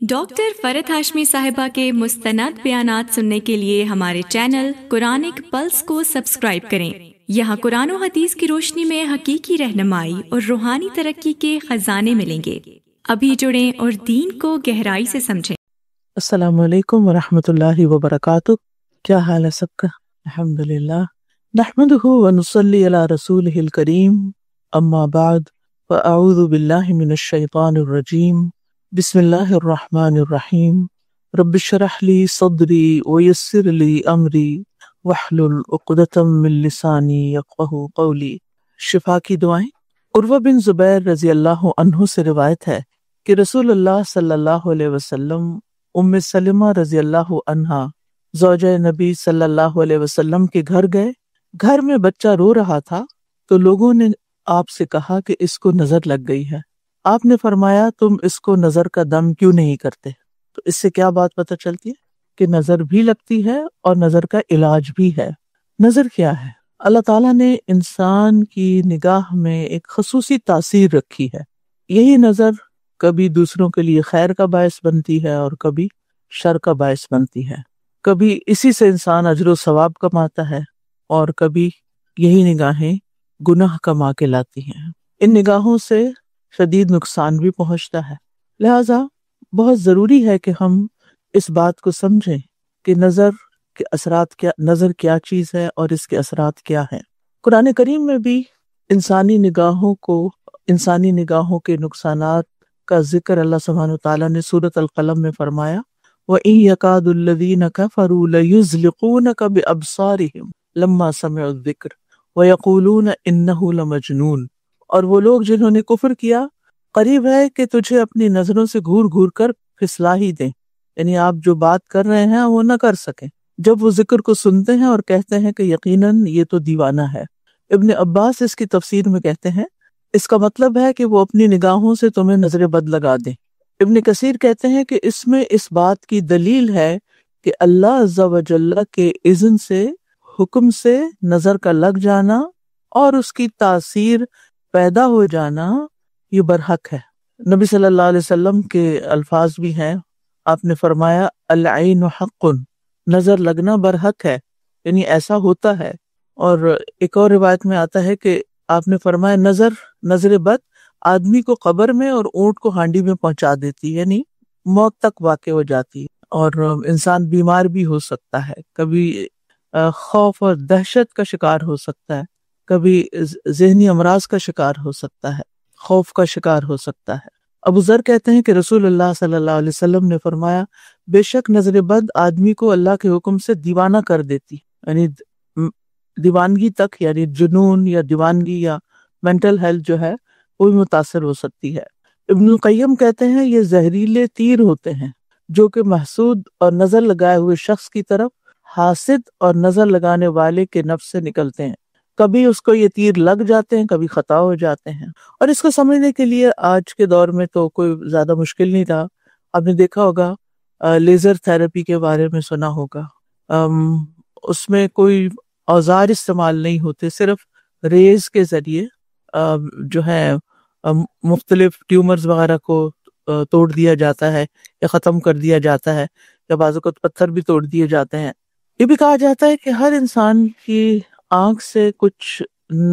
Doctor فرحت ہاشمی صاحبہ کے مستند بیانات سننے کے لیے ہمارے چینل قرآنک پلس کو سبسکرائب کریں۔ یہاں قرآن و حدیث کی روشنی میں حقیقی رہنمائی اور روحانی ترقی کے خزانے ملیں گے۔ ابھی جڑیں اور دین کو گہرائی سے سمجھیں۔ السلام علیکم ورحمۃ اللہ وبرکاتہ۔ کیا حال ہے سب کا؟ الحمدللہ نحمدہ ونصلی علی رسولہ الکریم، اما بعد فاعوذ باللہ من الشیطان الرجیم، بسم اللہ الرحمن الرحیم۔ رب اشرح لی صدری ویسر لی امری واحلل عقدۃ من لسانی یفقہوا قولی۔ شفا کی دعائیں۔ عروہ بن زبیر رضی اللہ عنہ سے روایت ہے کہ رسول اللہ صلی اللہ علیہ وسلم ام سلمہ رضی اللہ عنہا زوجہ نبی صلی اللہ علیہ وسلم کے گھر گئے۔ گھر میں بچہ رو رہا تھا تو لوگوں نے آپ سے کہا کہ اس کو نظر لگ گئی ہے۔ آپ نے فرمایا تم اس کو نظر کا دم کیوں نہیں کرتے؟ تو اس سے کیا بات پتہ چلتی ہے کہ نظر بھی لگتی ہے اور نظر کا علاج بھی ہے۔ نظر کیا ہے؟ اللہ تعالیٰ نے انسان کی نگاہ میں ایک خصوصی تاثیر رکھی ہے۔ یہی نظر کبھی دوسروں کے لیے خیر کا باعث بنتی ہے اور کبھی شر کا باعث بنتی ہے۔ کبھی اسی سے انسان اجر و ثواب کماتا ہے اور کبھی یہی نگاہیں گناہ کما کے لاتی ہیں۔ ان نگاہوں سے شدید نقصان بھی پہنچتا ہے۔ لہٰذا بہت ضروری ہے کہ ہم اس بات کو سمجھیں کہ نظر کے اثرات کیا، نظر کیا چیز ہے اور اس کے اثرات کیا ہیں۔ قرآن کریم میں بھی انسانی نگاہوں کے نقصانات کا ذکر اللہ سبحانہ وتعالیٰ نے سورۃ القلم میں فرمایا، وَإِن يَكَادُ الَّذِينَ كَفَرُوا لَيُزْلِقُونَكَ بِأَبْصَارِهِمْ لَمَّا سَمِعُوا الذِّكْرَ وَيَقُولُونَ إِنَّهُ لَمَجْنُونٌ۔ اور وہ لوگ جنہوں نے کفر کیا قریب ہے کہ تجھے اپنی نظروں سے گھور گھور کر پھسلا ہی دیں، یعنی آپ جو بات کر رہے ہیں وہ نہ کر سکیں، جب وہ ذکر کو سنتے ہیں اور کہتے ہیں کہ یقیناً یہ تو دیوانہ ہے۔ ابن عباس اس کی تفسیر میں کہتے ہیں اس کا مطلب ہے کہ وہ اپنی نگاہوں سے تمہیں نظر بد لگا دیں۔ ابن کثیر کہتے ہیں کہ اس میں اس بات کی دلیل ہے کہ اللہ عز و جل کے اذن سے، حکم سے نظر کا لگ جانا اور اس کی تاثیر پیدا ہو جانا یہ برحق ہے۔ نبی صلی اللہ علیہ وسلم کے الفاظ بھی ہیں، آپ نے فرمایا العین حق، نظر لگنا برحق ہے، یعنی ایسا ہوتا ہے۔ اور ایک اور روایت میں آتا ہے کہ آپ نے فرمایا نظر بد آدمی کو قبر میں اور اونٹ کو ہانڈی میں پہنچا دیتی ہے، یعنی موت تک واقع ہو جاتی ہے، اور انسان بیمار بھی ہو سکتا ہے، کبھی خوف اور دہشت کا شکار ہو سکتا ہے، کبھی ذہنی امراض کا شکار ہو سکتا ہے، خوف کا شکار ہو سکتا ہے۔ ابو ذر کہتے ہیں کہ رسول اللہ صلی اللہ علیہ وسلم نے فرمایا بے شک نظر بد آدمی کو اللہ کے حکم سے دیوانہ کر دیتی، یعنی دیوانگی تک، یعنی جنون یا دیوانگی یا مینٹل ہیلتھ جو ہے وہ بھی متاثر ہو سکتی ہے۔ ابن القیم کہتے ہیں یہ زہریلے تیر ہوتے ہیں جو کہ محسود اور نظر لگائے ہوئے شخص کی طرف حاسد اور نظر لگانے والے کے نفس سے نکلتے ہیں۔ کبھی اس کو یہ تیر لگ جاتے ہیں، کبھی خطا ہو جاتے ہیں۔ اور اس کو سمجھنے کے لیے آج کے دور میں تو کوئی زیادہ مشکل نہیں تھا۔ آپ نے دیکھا ہوگا لیزر تھراپی کے بارے میں سنا ہوگا، اس میں کوئی اوزار استعمال نہیں ہوتے، صرف ریز کے ذریعے جو ہے مختلف ٹیومرز وغیرہ کو توڑ دیا جاتا ہے یا ختم کر دیا جاتا ہے، یا بعض اوقات پتھر بھی توڑ دیے جاتے ہیں۔ یہ بھی کہا جاتا ہے کہ ہر انسان کی آنکھ سے کچھ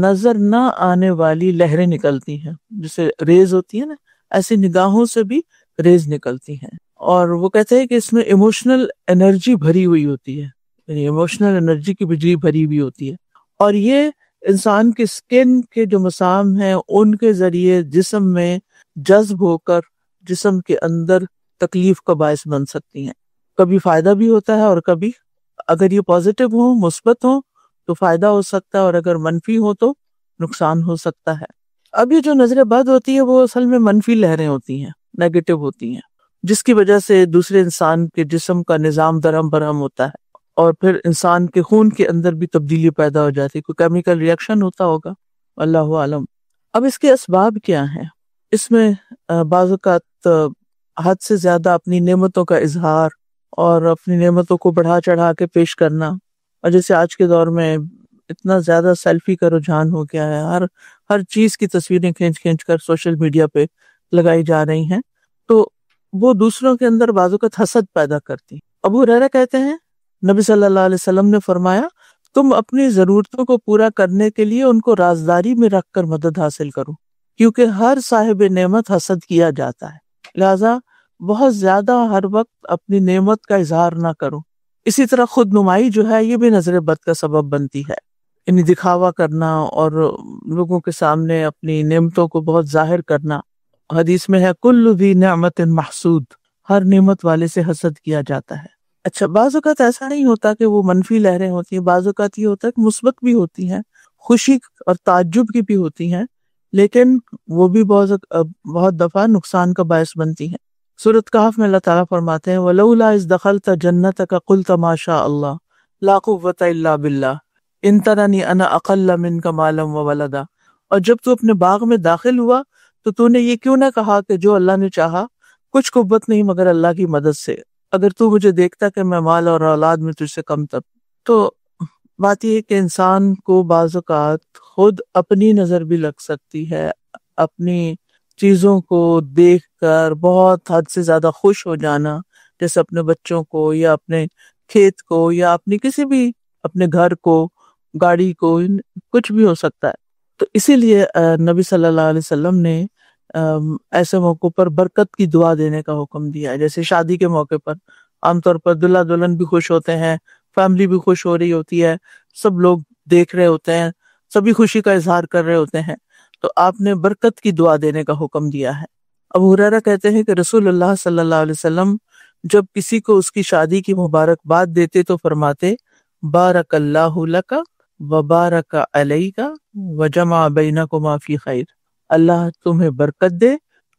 نظر نہ آنے والی لہریں نکلتی ہیں، جیسے ریز ہوتی ہیں نا، ایسی نگاہوں سے بھی ریز نکلتی ہیں۔ اور وہ کہتے ہیں کہ اس میں ایموشنل انرجی بھری ہوئی ہوتی ہے، یعنی ایموشنل انرجی کی بجلی بھری ہوئی ہوتی ہے، اور یہ انسان کے سکن کے جو مسام ہیں ان کے ذریعے جسم میں جذب ہو کر جسم کے اندر تکلیف کا باعث بن سکتی ہیں۔ کبھی فائدہ بھی ہوتا ہے اور کبھی اگر یہ پازیٹیو ہو، مثبت ہو تو فائدہ ہو سکتا ہے، اور اگر منفی ہو تو نقصان ہو سکتا ہے۔ اب یہ جو نظر بد ہوتی ہے وہ اصل میں منفی لہریں ہوتی ہیں، نیگیٹو ہوتی ہیں، جس کی وجہ سے دوسرے انسان کے جسم کا نظام درہم برہم ہوتا ہے، اور پھر انسان کے خون کے اندر بھی تبدیلی پیدا ہو جاتی ہے، کوئی کیمیکل ری ایکشن ہوتا ہوگا، اللہ عالم۔ اب اس کے اسباب کیا ہیں؟ اس میں بعض اوقات حد سے زیادہ اپنی نعمتوں کا اظہار اور اپنی نعمتوں کو بڑھا چڑھا کے پیش کرنا، اور جیسے آج کے دور میں اتنا زیادہ سیلفی کا رجحان ہو گیا ہے، ہر چیز کی تصویریں کھینچ کھینچ کر سوشل میڈیا پہ لگائی جا رہی ہیں، تو وہ دوسروں کے اندر بعض اوقات حسد پیدا کرتی. ابو ہریرہ کہتے ہیں نبی صلی اللہ علیہ وسلم نے فرمایا تم اپنی ضرورتوں کو پورا کرنے کے لیے ان کو رازداری میں رکھ کر مدد حاصل کرو، کیونکہ ہر صاحب نعمت حسد کیا جاتا ہے، لہذا بہت زیادہ ہر وقت اپنی نعمت کا اظہار نہ کرو. اسی طرح خود نمائی جو ہے یہ بھی نظر بد کا سبب بنتی ہے، یعنی دکھاوا کرنا اور لوگوں کے سامنے اپنی نعمتوں کو بہت ظاہر کرنا. حدیث میں ہے کل ذی نعمت محسود، ہر نعمت والے سے حسد کیا جاتا ہے. اچھا، بعض اوقات ایسا نہیں ہوتا کہ وہ منفی لہریں ہوتی ہیں، بعض اوقات یہ ہوتا ہے کہ مثبت بھی ہوتی ہیں، خوشی اور تعجب کی بھی ہوتی ہیں، لیکن وہ بھی بہت دفعہ نقصان کا باعث بنتی ہیں. سورۃ کہف میں اللہ تعالیٰ فرماتے ہیں وَلَوْلَا إِذْ دَخَلْتَ جَنَّتَكَ قُلْتَ مَا شَاءَ اللَّهُ لَا قُوَّةَ إِلَّا بِاللَّهِ إِن تَرَنِي أَنَا أَقَلَّ مِنْكَ مَالًا وَوَلَدًا. اور جب تو اپنے باغ میں داخل ہوا تو تو نے یہ کیوں نہ کہا کہ جو اللہ نے چاہا، کچھ قوت نہیں مگر اللہ کی مدد سے، اگر تو مجھے دیکھتا کہ میں مال اور اولاد میں تجھ سے کم تر. تو بات یہ ہے کہ انسان کو بعض اوقات خود اپنی نظر بھی لگ سکتی ہے، اپنی چیزوں کو دیکھ کر بہت حد سے زیادہ خوش ہو جانا، جیسے اپنے بچوں کو یا اپنے کھیت کو یا اپنی کسی بھی اپنے گھر کو، گاڑی کو، کچھ بھی ہو سکتا ہے. تو اسی لیے نبی صلی اللہ علیہ وسلم نے ایسے موقع پر برکت کی دعا دینے کا حکم دیا ہے. جیسے شادی کے موقع پر عام طور پر دلہا دلہن بھی خوش ہوتے ہیں، فیملی بھی خوش ہو رہی ہوتی ہے، سب لوگ دیکھ رہے ہوتے ہیں، سبھی خوشی کا اظہار کر رہے ہوتے ہیں، تو آپ نے برکت کی دعا دینے کا حکم دیا ہے. ابو ہریرہ کہتے ہیں کہ رسول اللہ صلی اللہ علیہ وسلم جب کسی کو اس کی شادی کی مبارکباد دیتے تو فرماتے بارک اللہ لک و بارک علیک و جمع بینکما فی خیر. اللہ تمہیں برکت دے،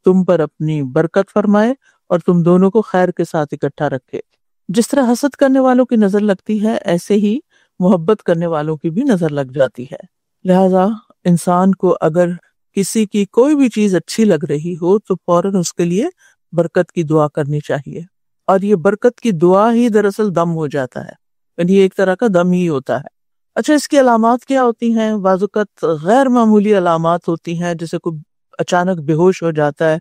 تم پر اپنی برکت فرمائے اور تم دونوں کو خیر کے ساتھ اکٹھا رکھے. جس طرح حسد کرنے والوں کی نظر لگتی ہے، ایسے ہی محبت کرنے والوں کی بھی نظر لگ جاتی ہے. لہذا انسان کو اگر کسی کی کوئی بھی چیز اچھی لگ رہی ہو تو فوراً اس کے لیے برکت کی دعا کرنی چاہیے. اور یہ برکت کی دعا ہی دراصل دم ہو جاتا ہے، یعنی ایک طرح کا دم ہی ہوتا ہے. اچھا، اس کی علامات کیا ہوتی ہیں؟ بعض اوقات غیر معمولی علامات ہوتی ہیں، جیسے کوئی اچانک بے ہوش ہو جاتا ہے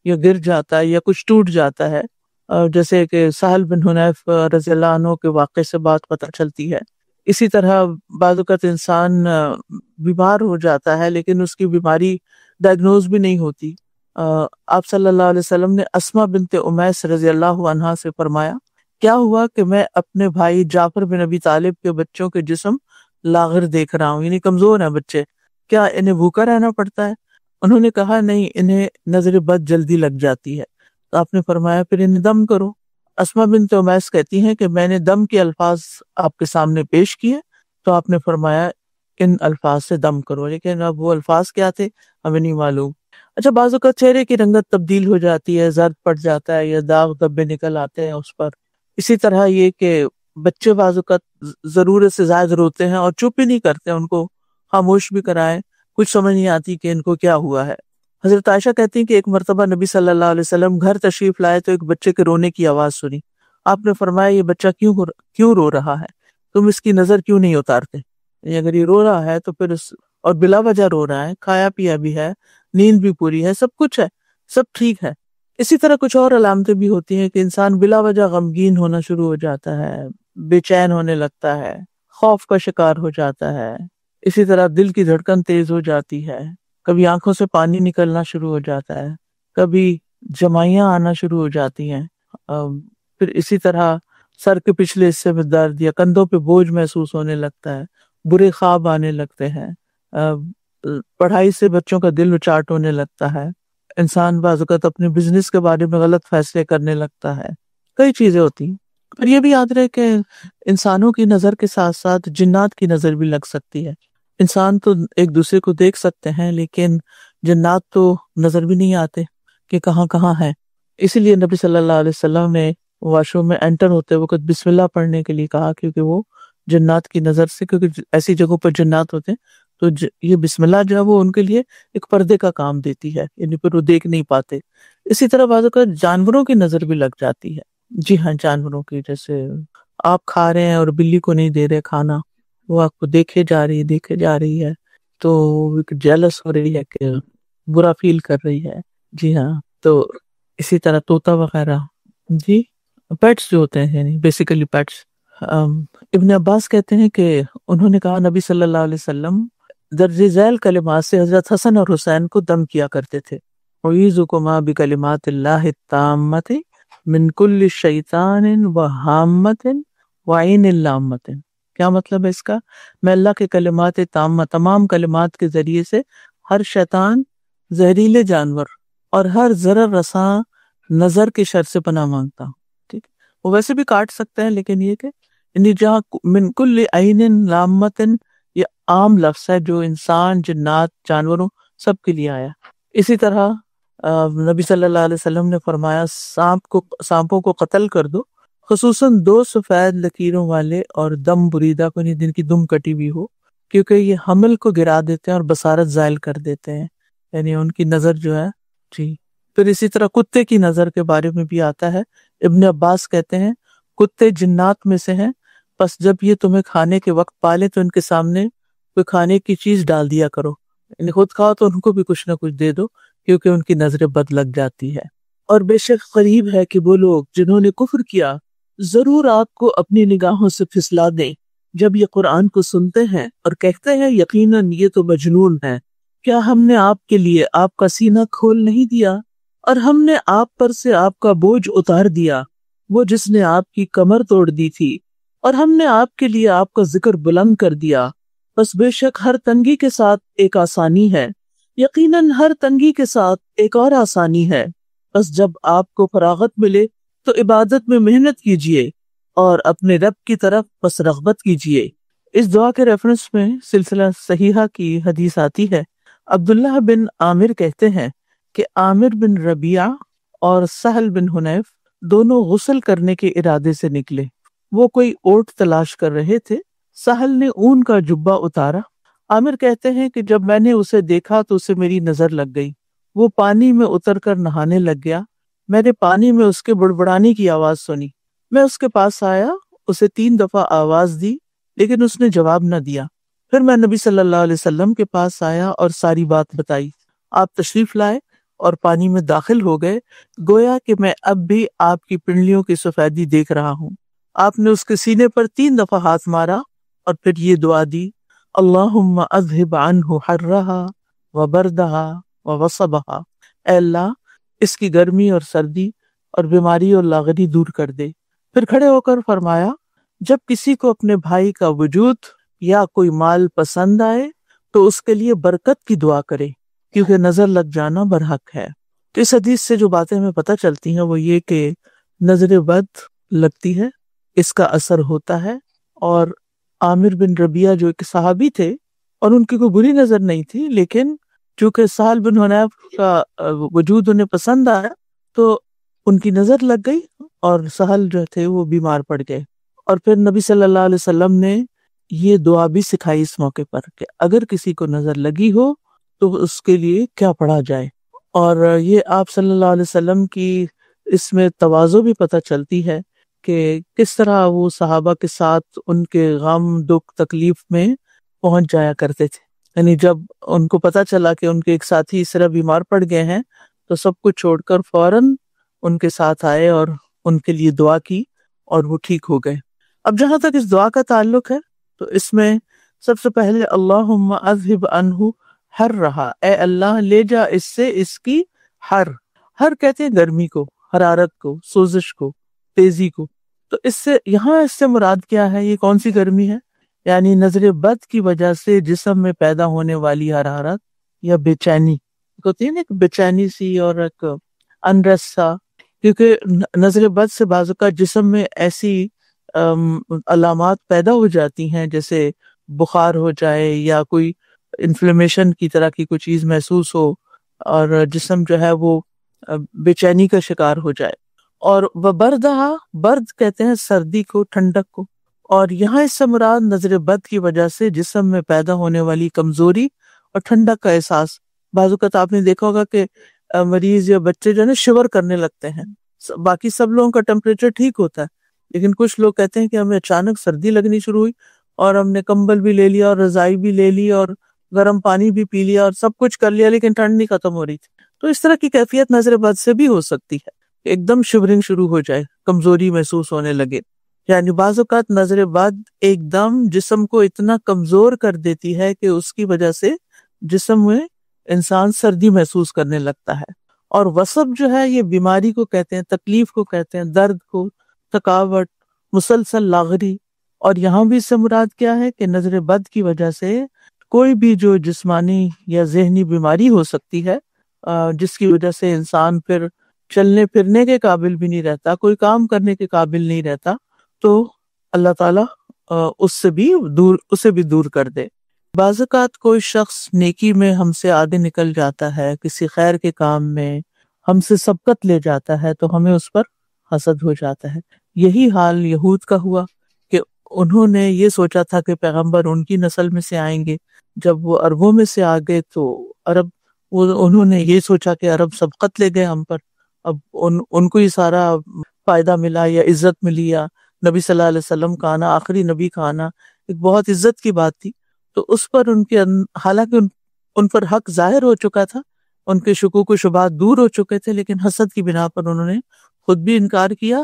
یا گر جاتا ہے یا کچھ ٹوٹ جاتا ہے، جیسے کہ سہل بن حنیف رضی اللہ عنہ کے واقعے سے بات پتہ چلتی ہے. اسی طرح بعض اوقات انسان بیمار ہو جاتا ہے لیکن اس کی بیماری ڈائگنوز بھی نہیں ہوتی. آپ صلی اللہ علیہ وسلم نے اسماء بنت امیس رضی اللہ عنہا سے فرمایا کیا ہوا کہ میں اپنے بھائی جعفر بن ابی طالب کے بچوں کے جسم لاغر دیکھ رہا ہوں، یعنی کمزور ہیں بچے، کیا انہیں بھوکا رہنا پڑتا ہے؟ انہوں نے کہا نہیں، انہیں نظر بد جلدی لگ جاتی ہے. تو آپ نے فرمایا پھر انہیں دم کرو. اسماء بنت امیس کہتی ہیں کہ میں نے دم کے الفاظ آپ کے سامنے پیش کیے تو آپ نے فرمایا ان الفاظ سے دم کرو، لیکن اب وہ الفاظ کیا تھے ہمیں نہیں معلوم. اچھا، بعض اوقات چہرے کی رنگت تبدیل ہو جاتی ہے، زرد پڑ جاتا ہے یا داغ دھبے نکل آتے ہیں اس پر. اسی طرح یہ کہ بچے بعض اوقات ضرورت سے زائد روتے ہیں اور چپ ہی نہیں کرتے، ان کو خاموش بھی کرائیں، کچھ سمجھ نہیں آتی کہ ان کو کیا ہوا ہے. حضرت عائشہ کہتی ہیں کہ ایک مرتبہ نبی صلی اللہ علیہ وسلم گھر تشریف لائے تو ایک بچے کے رونے کی آواز سنی. آپ نے فرمایا یہ بچہ کیوں رو رہا ہے؟ تم اس کی نظر کیوں نہیں اتارتے؟ یعنی اگر یہ رو رہا ہے تو پھر اور بلا وجہ رو رہا ہے، کھایا پیا بھی ہے، نیند بھی پوری ہے، سب کچھ ہے، سب ٹھیک ہے. اسی طرح کچھ اور علامتیں بھی ہوتی ہیں کہ انسان بلا وجہ غمگین ہونا شروع ہو جاتا ہے، بے چین ہونے لگتا ہے، خوف کا شکار ہو جاتا ہے. اسی طرح دل کی دھڑکن تیز ہو جاتی ہے، کبھی آنکھوں سے پانی نکلنا شروع ہو جاتا ہے، کبھی جمائیاں آنا شروع ہو جاتی ہیں. پھر اسی طرح سر کے پچھلے حصے میں درد یا کندھوں پہ بوجھ محسوس ہونے لگتا ہے، برے خواب آنے لگتے ہیں، پڑھائی سے بچوں کا دل اچاٹ ہونے لگتا ہے، انسان بعض اوقات اپنے بزنس کے بارے میں غلط فیصلے کرنے لگتا ہے، کئی چیزیں ہوتی ہیں. پر یہ بھی یاد رہے کہ انسانوں کی نظر کے ساتھ ساتھ جنات کی نظر بھی لگ سکتی ہے. انسان تو ایک دوسرے کو دیکھ سکتے ہیں لیکن جنات تو نظر بھی نہیں آتے کہ کہاں کہاں ہیں. اسی لیے نبی صلی اللہ علیہ وسلم نے واش روم میں انٹر ہوتے وقت بسم اللہ پڑھنے کے لیے کہا، کیونکہ وہ جنات کی نظر سے، کیونکہ ایسی جگہوں پر جنات ہوتے ہیں تو یہ بسم اللہ جو ہے وہ ان کے لیے ایک پردے کا کام دیتی ہے، یعنی پھر وہ دیکھ نہیں پاتے. اسی طرح بعض اوقات جانوروں کی نظر بھی لگ جاتی ہے. جی ہاں، جانوروں کی، جیسے آپ کھا رہے ہیں اور بلی کو نہیں دے رہے کھانا، وہ آپ کو دیکھے جا رہی ہے تو جیلس ہو رہی ہے کہ برا فیل کر رہی ہے. جی ہاں، تو اسی طرح طوطا وغیرہ، جی پیٹس جو ہوتے ہیں، یعنی بیسیکلی پیٹس۔ ابن عباس کہتے ہیں کہ انہوں نے کہا نبی صلی اللہ علیہ وسلم درج ذیل کلمات سے حضرت حسن اور حسین کو دم کیا کرتے تھے، اعوذکما بکلمات اللہ التامۃ من کل شیطان وہامۃ وعین اللامۃ۔ کیا مطلب ہے اس کا؟ میں اللہ کے کلمات تامہ، تمام کلمات کے ذریعے سے ہر شیطان، زہریلے جانور اور ہر ضرر رساں نظر کے شر سے پناہ مانگتا ہوں۔ ٹھیک، وہ ویسے بھی کاٹ سکتے ہیں، لیکن یہ کہ یعنی جہاں من کل عین لامۃ، یہ عام لفظ ہے جو انسان، جنات، جانوروں سب کے لیے آیا۔ اسی طرح نبی صلی اللہ علیہ وسلم نے فرمایا سانپوں کو قتل کر دو، خصوصاً 2 سفید لکیروں والے اور دم بریدہ کو، جن کی دم کٹی ہوئی ہو، کیونکہ یہ حمل کو گرا دیتے ہیں اور بصارت زائل کر دیتے ہیں، یعنی ان کی نظر جو ہے، جی۔ پھر اسی طرح کتے کی نظر کے بارے میں بھی آتا ہے، ابن عباس کہتے ہیں کتے جنات میں سے ہیں، بس جب یہ تمہیں کھانے کے وقت پالے تو ان کے سامنے کوئی کھانے کی چیز ڈال دیا کرو، یعنی خود کھاؤ تو ان کو بھی کچھ نہ کچھ دے دو، کیونکہ ان کی نظر بد لگ جاتی ہے۔ اور بے شک قریب ہے کہ وہ لوگ جنہوں نے کفر کیا ضرور آپ کو اپنی نگاہوں سے پھسلا دیں جب یہ قرآن کو سنتے ہیں اور کہتے ہیں یقیناً یہ تو مجنون ہے۔ کیا ہم نے آپ کے لیے آپ کا سینہ کھول نہیں دیا اور ہم نے آپ پر سے آپ کا بوجھ اتار دیا، وہ جس نے آپ کی کمر توڑ دی تھی، اور ہم نے آپ کے لیے آپ کا ذکر بلند کر دیا۔ بس بے شک ہر تنگی کے ساتھ ایک آسانی ہے، یقیناً ہر تنگی کے ساتھ ایک اور آسانی ہے۔ بس جب آپ کو فراغت ملے تو عبادت میں محنت کیجیے اور اپنے رب کی طرف بس رغبت کیجیے۔ اس دعا کے ریفرنس میں سلسلہ صحیحہ کی حدیث آتی ہے، عبداللہ بن عامر کہتے ہیں کہ عامر بن ربیعہ اور سہل بن حنیف دونوں غسل کرنے کے ارادے سے نکلے۔ وہ کوئی اوٹ تلاش کر رہے تھے۔ سہل نے اون کا جبہ اتارا۔ عامر کہتے ہیں کہ جب میں نے اسے دیکھا تو اسے میری نظر لگ گئی۔ وہ پانی میں اتر کر نہانے لگ گیا۔ میں نے پانی میں اس کے بڑبڑانے کی آواز سنی۔ میں اس کے پاس آیا، اسے 3 دفعہ آواز دی، لیکن اس نے جواب نہ دیا۔ پھر میں نبی صلی اللہ علیہ وسلم کے پاس آیا اور ساری بات بتائی۔ آپ تشریف لائے اور پانی میں داخل ہو گئے، گویا کہ میں اب بھی آپ کی پنڈلیوں کی سفیدی دیکھ رہا ہوں۔ آپ نے اس کے سینے پر 3 دفعہ ہاتھ مارا اور پھر یہ دعا دی، اللہم اذہب عنہ حرہا وبردہا ووصبہا، اے اللہ اس کی گرمی اور سردی اور بیماری اور لاغری دور کر دے۔ پھر کھڑے ہو کر فرمایا، جب کسی کو اپنے بھائی کا وجود یا کوئی مال پسند آئے تو اس کے لیے برکت کی دعا کرے، کیونکہ نظر لگ جانا برحق ہے۔ تو اس حدیث سے جو باتیں ہمیں پتہ چلتی ہیں وہ یہ کہ نظر بد لگتی ہے، اس کا اثر ہوتا ہے۔ اور عامر بن ربیعہ جو ایک صحابی تھے اور ان کی کوئی بری نظر نہیں تھی، لیکن چونکہ سہل بن حنیف کا وجود انہیں پسند آیا تو ان کی نظر لگ گئی اور سہل جو تھے وہ بیمار پڑ گئے۔ اور پھر نبی صلی اللہ علیہ وسلم نے یہ دعا بھی سکھائی اس موقع پر کہ اگر کسی کو نظر لگی ہو تو اس کے لیے کیا پڑھا جائے۔ اور یہ آپ صلی اللہ علیہ وسلم کی اس میں تواضع بھی پتہ چلتی ہے کہ کس طرح وہ صحابہ کے ساتھ ان کے غم، دکھ، تکلیف میں پہنچ جایا کرتے تھے۔ یعنی جب ان کو پتہ چلا کہ ان کے ایک ساتھی اس طرح بیمار پڑ گئے ہیں تو سب کچھ چھوڑ کر فوراً ان کے ساتھ آئے اور ان کے لیے دعا کی اور وہ ٹھیک ہو گئے۔ اب جہاں تک اس دعا کا تعلق ہے تو اس میں سب سے پہلے اللہم اذہب عنہ حرہا، اے اللہ لے جا اس سے اس کی ہر کہتے ہیں گرمی کو، حرارت کو، سوزش کو، تیزی کو۔ تو اس سے مراد کیا ہے؟ یہ کون سی گرمی ہے؟ یعنی نظر بد کی وجہ سے جسم میں پیدا ہونے والی حرارت یا بے چینی ہوتی ہے نا، ایک بے چینی سی اور ایک انریسٹ سا، کیونکہ نظر بد سے بعض اوقات جسم میں ایسی علامات پیدا ہو جاتی ہیں جیسے بخار ہو جائے یا کوئی انفلیمیشن کی طرح کی کوئی چیز محسوس ہو اور جسم جو ہے وہ بے چینی کا شکار ہو جائے۔ اور وبردہا، برد کہتے ہیں سردی کو، ٹھنڈک کو، اور یہاں اس سے مراد نظر بد کی وجہ سے جسم میں پیدا ہونے والی کمزوری اور ٹھنڈک کا احساس۔ بعض اوقات آپ نے دیکھا ہوگا کہ مریض یا بچے جو ہے نا شیور کرنے لگتے ہیں، باقی سب لوگوں کا ٹمپریچر ٹھیک ہوتا ہے، لیکن کچھ لوگ کہتے ہیں کہ ہمیں اچانک سردی لگنی شروع ہوئی اور ہم نے کمبل بھی لے لیا اور رضائی بھی لے لی اور گرم پانی بھی پی لیا اور سب کچھ کر لیا، لیکن ٹھنڈ نہیں ختم ہو رہی تھی۔ تو اس طرح کی کیفیت نظر بد سے بھی ہو سکتی ہے، ایک دم شیورنگ شروع ہو جائے، کمزوری محسوس ہونے لگے. یعنی بعض اوقات نظر بد ایک دم جسم کو اتنا کمزور کر دیتی ہے کہ اس کی وجہ سے جسم میں انسان سردی محسوس کرنے لگتا ہے. اور وصب جو ہے یہ بیماری کو کہتے ہیں، تکلیف کو کہتے ہیں، درد کو، تھکاوٹ، مسلسل لاغری. اور یہاں بھی اس سے مراد کیا ہے کہ نظر بد کی وجہ سے کوئی بھی جو جسمانی یا ذہنی بیماری ہو سکتی ہے، جس کی وجہ سے انسان پھر چلنے پھرنے کے قابل بھی نہیں رہتا، کوئی کام کرنے کے قابل نہیں رہتا، تو اللہ تعالیٰ اسے بھی دور کر دے. بعض اوقات کوئی شخص نیکی میں ہم سے آگے نکل جاتا ہے، کسی خیر کے کام میں ہم سے سبقت لے جاتا ہے، تو ہمیں اس پر حسد ہو جاتا ہے. یہی حال یہود کا ہوا کہ انہوں نے یہ سوچا تھا کہ پیغمبر ان کی نسل میں سے آئیں گے. جب وہ عربوں میں سے آ گئے تو انہوں نے یہ سوچا کہ عرب سبقت لے گئے ہم پر، اب ان کو ہی سارا فائدہ ملا یا عزت ملی، یا نبی صلی اللہ علیہ وسلم کا آنا، آخری نبی کا آنا ایک بہت عزت کی بات تھی. تو اس پر حالانکہ ان پر حق ظاہر ہو چکا تھا، ان کے شکوک و شبہات دور ہو چکے تھے، لیکن حسد کی بنا پر انہوں نے خود بھی انکار کیا.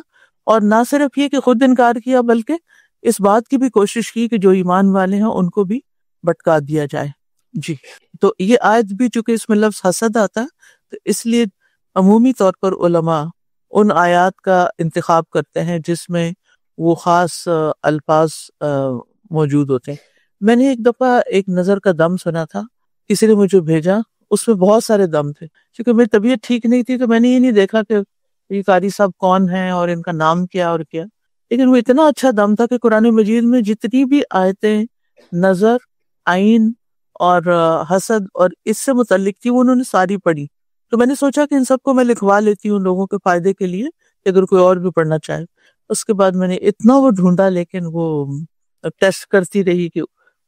اور نہ صرف یہ کہ خود انکار کیا، بلکہ اس بات کی بھی کوشش کی کہ جو ایمان والے ہیں ان کو بھی بھٹکا دیا جائے. جی، تو یہ آیت بھی چونکہ اس میں لفظ حسد آتا ہے، تو اس لیے عمومی طور پر علماء ان آیات کا انتخاب کرتے ہیں جس میں وہ خاص الفاظ موجود ہوتے ہیں. میں نے ایک دفعہ ایک نظر کا دم سنا تھا، کسی نے مجھے بھیجا، اس میں بہت سارے دم تھے. کیونکہ میری طبیعت ٹھیک نہیں تھی تو میں نے یہ نہیں دیکھا کہ یہ قاری صاحب کون ہیں اور ان کا نام کیا اور کیا، لیکن وہ اتنا اچھا دم تھا کہ قرآن مجید میں جتنی بھی آیتیں نظر، عین اور حسد اور اس سے متعلق تھی وہ انہوں نے ساری پڑھی. تو میں نے سوچا کہ ان سب کو میں لکھوا لیتی ہوں لوگوں کے فائدے کے لیے کہ اگر کوئی اور بھی پڑھنا چاہے. اس کے بعد میں نے اتنا وہ ڈھونڈا، لیکن وہ ٹیسٹ کرتی رہی کہ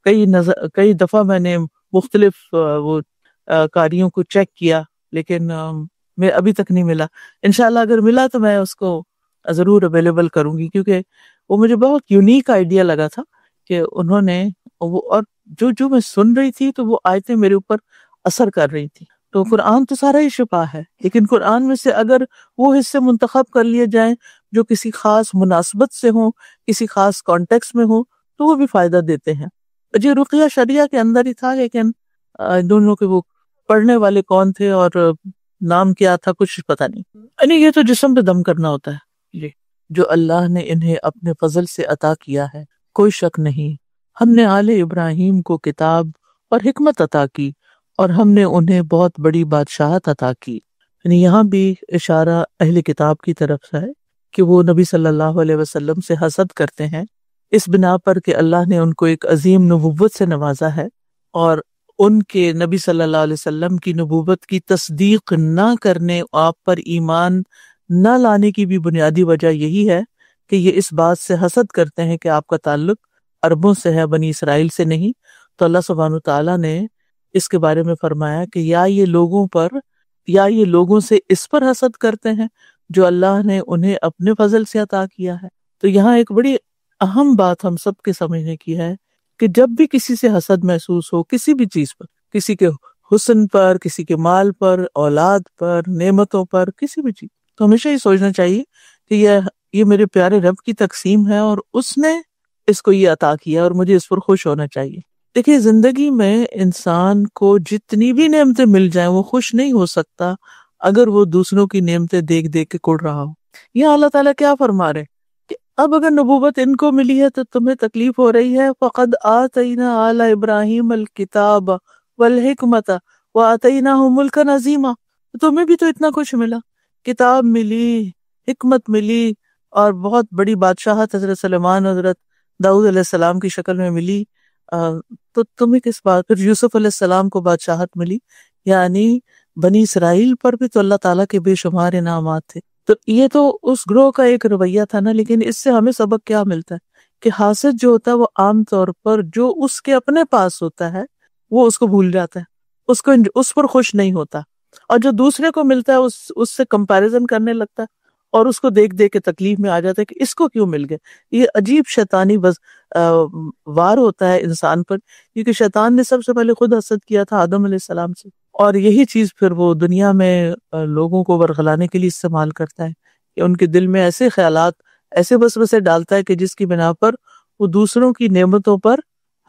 کئی دفعہ میں نے مختلف وہ قاریوں کو چیک کیا، لیکن میں ابھی تک نہیں ملا. انشاءاللہ اگر ملا تو میں اس کو ضرور اویلیبل کروں گی، کیونکہ وہ مجھے بہت یونیک آئیڈیا لگا تھا کہ انہوں نے اور جو میں سن رہی تھی تو وہ آیتیں میرے اوپر اثر کر رہی تھی. تو قرآن تو سارا ہی شفا ہے، لیکن قرآن میں سے اگر وہ حصے منتخب کر لیے جائیں جو کسی خاص مناسبت سے ہوں، کسی خاص کانٹیکس میں ہوں، تو وہ بھی فائدہ دیتے ہیں. جی، رقیہ شریعہ کے اندر ہی تھا، لیکن دونوں کے وہ پڑھنے والے کون تھے اور نام کیا تھا کچھ پتہ نہیں. یعنی یہ تو جسم پہ دم کرنا ہوتا ہے. جی، جو اللہ نے انہیں اپنے فضل سے عطا کیا ہے، کوئی شک نہیں ہم نے آل ابراہیم کو کتاب اور حکمت عطا کی، اور ہم نے انہیں بہت بڑی بادشاہت عطا کی. یعنی یہاں بھی اشارہ اہل کتاب کی طرف سے ہے کہ وہ نبی صلی اللہ علیہ وسلم سے حسد کرتے ہیں اس بنا پر کہ اللہ نے ان کو ایک عظیم نبوت سے نوازا ہے، اور ان کے نبی صلی اللہ علیہ وسلم کی نبوت کی تصدیق نہ کرنے، آپ پر ایمان نہ لانے کی بھی بنیادی وجہ یہی ہے کہ یہ اس بات سے حسد کرتے ہیں کہ آپ کا تعلق عربوں سے ہے، بنی اسرائیل سے نہیں. تو اللہ سبحانہ تعالیٰ نے اس کے بارے میں فرمایا کہ یا یہ لوگوں سے اس پر حسد کرتے ہیں جو اللہ نے انہیں اپنے فضل سے عطا کیا ہے. تو یہاں ایک بڑی اہم بات ہم سب کے سمجھنے کی ہے کہ جب بھی کسی سے حسد محسوس ہو، کسی بھی چیز پر، کسی کے حسن پر، کسی کے مال پر، اولاد پر، نعمتوں پر، کسی بھی چیز، تو ہمیشہ یہ سوچنا چاہیے کہ یہ میرے پیارے رب کی تقسیم ہے اور اس نے اس کو یہ عطا کیا اور مجھے اس پر خوش ہونا چاہیے. دیکھیے، زندگی میں انسان کو جتنی بھی نعمتیں مل جائیں وہ خوش نہیں ہو سکتا اگر وہ دوسروں کی نعمتیں دیکھ دیکھ کے کڑ رہا ہو. یہاں اللہ تعالیٰ کیا فرما رہے کہ اب اگر نبوت ان کو ملی ہے تو تمہیں تکلیف ہو رہی ہے. فَقَدْ آتَيْنَا آلَ إِبْرَاهِيمَ الْكِتَابَ وَالْحِكْمَةَ وَآتَيْنَاهُمْ مُلْكًا عَظِيمًا. تمہیں بھی تو اتنا کچھ ملا، کتاب ملی، حکمت ملی، اور بہت بڑی بادشاہت حضرت سلیمان، حضرت داؤد علیہ السلام کی شکل میں ملی. تو تمہیں کس بات پر؟ یوسف علیہ السلام کو بادشاہت ملی. یعنی بنی اسرائیل پر بھی تو اللہ تعالیٰ کے بے شمار انعامات تھے. تو یہ تو اس گروہ کا ایک رویہ تھا نا. لیکن اس سے ہمیں سبق کیا ملتا ہے کہ حاسد جو ہوتا ہے وہ عام طور پر جو اس کے اپنے پاس ہوتا ہے وہ اس کو بھول جاتا ہے، اس پر خوش نہیں ہوتا، اور جو دوسرے کو ملتا ہے اس سے کمپیریزن کرنے لگتا ہے اور اس کو دیکھ دیکھ کے تکلیف میں آ جاتا ہے کہ اس کو کیوں مل گئے. یہ عجیب شیطانی وار ہوتا ہے انسان پر، کیونکہ شیطان نے سب سے پہلے خود حسد کیا تھا آدم علیہ السلام سے، اور یہی چیز پھر وہ دنیا میں لوگوں کو ورغلانے کے لیے استعمال کرتا ہے کہ ان کے دل میں ایسے خیالات، ایسے وسوسے ڈالتا ہے کہ جس کی بنا پر وہ دوسروں کی نعمتوں پر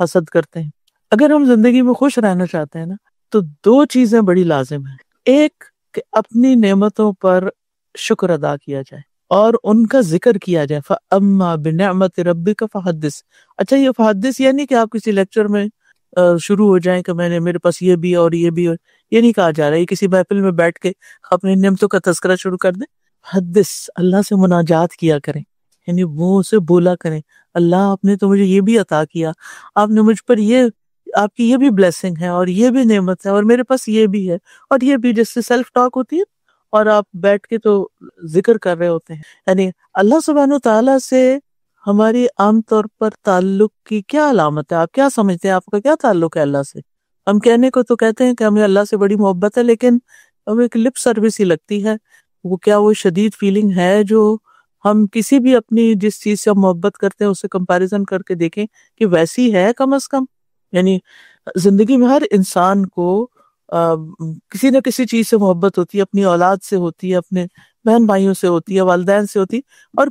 حسد کرتے ہیں۔ اگر ہم زندگی میں خوش رہنا چاہتے ہیں نا تو دو چیزیں بڑی لازم ہیں۔ ایک کہ اپنی نعمتوں پر شکر ادا کیا جائے اور ان کا ذکر کیا جائے۔ فَأَمَّا بِنِعْمَةِ رَبِّكَ فَحَدِّثْ۔ اچھا، یہ فحدث یہ نہیں کہ آپ کسی لیکچر میں شروع ہو جائیں کہ میرے پاس یہ بھی اور یہ بھی، اور یہ نہیں کہا جا رہا ہے یہ کسی محفل میں بیٹھ کے اپنی نعمتوں کا تذکرہ شروع کر دیں۔ حدث، اللہ سے مناجات کیا کریں، یعنی وہ اسے بولا کریں، اللہ آپ نے تو مجھے یہ بھی عطا کیا، آپ نے مجھ پر یہ، آپ کی یہ بھی بلیسنگ ہے اور یہ بھی نعمت ہے اور میرے پاس یہ بھی ہے اور یہ بھی، جس سے سیلف ٹاک ہوتی ہے اور آپ بیٹھ کے تو ذکر کر رہے ہوتے ہیں۔ یعنی اللہ سبحانہ و تعالیٰ سے ہماری عام طور پر تعلق کی کیا علامت ہے؟ آپ کیا سمجھتے ہیں؟ آپ کا کیا تعلق ہے اللہ سے؟ ہم کہنے کو تو کہتے ہیں کہ ہمیں اللہ سے بڑی محبت ہے، لیکن ہمیں ایک لپ سروس ہی لگتی ہے۔ وہ کیا وہ شدید فیلنگ ہے جو ہم کسی بھی اپنی جس چیز سے ہم محبت کرتے ہیں اس سے کمپیریزن کر کے دیکھیں کہ ویسی ہے کم از کم؟ یعنی زندگی میں ہر انسان کو کسی نہ کسی چیز سے محبت ہوتی ہے، اپنی اولاد سے ہوتی ہے، اپنے بہن بھائیوں سے ہوتی ہے، والدین سے ہوتی ہے، اور